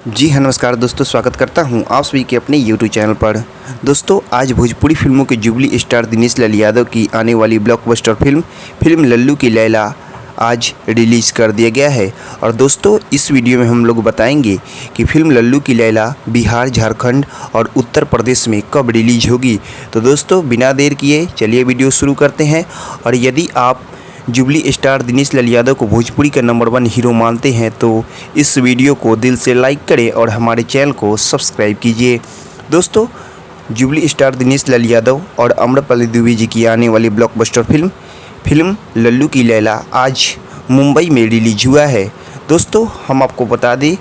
जी हाँ, नमस्कार दोस्तों, स्वागत करता हूँ आप सभी के अपने यूट्यूब चैनल पर। दोस्तों, आज भोजपुरी फिल्मों के जुबली स्टार दिनेश लाल यादव की आने वाली ब्लॉकबस्टर फिल्म लल्लू की लैला आज रिलीज़ कर दिया गया है। और दोस्तों, इस वीडियो में हम लोग बताएंगे कि फिल्म लल्लू की लैला बिहार, झारखंड और उत्तर प्रदेश में कब रिलीज होगी। तो दोस्तों, बिना देर किए चलिए वीडियो शुरू करते हैं। और यदि आप जुबली स्टार दिनेश लाल यादव को भोजपुरी का नंबर 1 हीरो मानते हैं तो इस वीडियो को दिल से लाइक करें और हमारे चैनल को सब्सक्राइब कीजिए। दोस्तों, जुबली स्टार दिनेश लाल यादव और आम्रपाली दुबे जी की आने वाली ब्लॉकबस्टर फिल्म लल्लू की लैला आज मुंबई में रिलीज हुआ है। दोस्तों, हम आपको बता दें,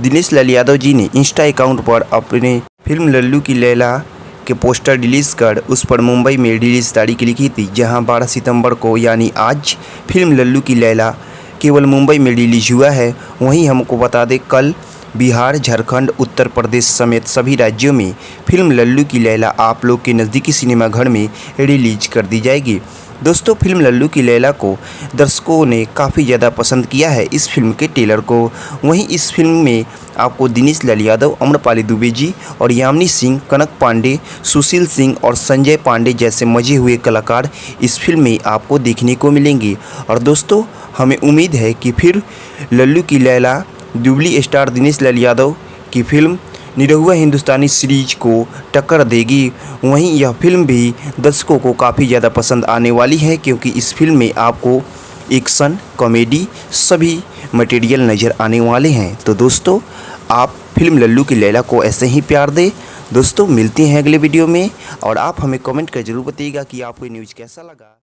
दिनेश लाल यादव जी ने इंस्टा अकाउंट पर अपने फिल्म लल्लू की लैला के पोस्टर रिलीज़ कर उस पर मुंबई में रिलीज़ तारीख लिखी थी, जहां 12 सितंबर को यानी आज फिल्म लल्लू की लैला केवल मुंबई में रिलीज हुआ है। वहीं हमको बता दें, कल बिहार, झारखंड, उत्तर प्रदेश समेत सभी राज्यों में फिल्म लल्लू की लैला आप लोग के नज़दीकी सिनेमाघर में रिलीज कर दी जाएगी। दोस्तों, फिल्म लल्लू की लैला को दर्शकों ने काफ़ी ज़्यादा पसंद किया है, इस फिल्म के ट्रेलर को। वहीं इस फिल्म में आपको दिनेश लाल यादव, आम्रपाली दुबे जी और यामिनी सिंह, कनक पांडे, सुशील सिंह और संजय पांडे जैसे मजे हुए कलाकार इस फिल्म में आपको देखने को मिलेंगे। और दोस्तों, हमें उम्मीद है कि फिर लल्लू की लैला जुबली स्टार दिनेश लाल यादव की फिल्म निरहुआ हिंदुस्तानी सीरीज को टक्कर देगी। वहीं यह फिल्म भी दर्शकों को काफ़ी ज़्यादा पसंद आने वाली है, क्योंकि इस फिल्म में आपको एक्शन, कॉमेडी सभी मटेरियल नज़र आने वाले हैं। तो दोस्तों, आप फिल्म लल्लू की लैला को ऐसे ही प्यार दें। दोस्तों, मिलते हैं अगले वीडियो में और आप हमें कमेंट कर जरूर बताइएगा कि आपको ये न्यूज़ कैसा लगा।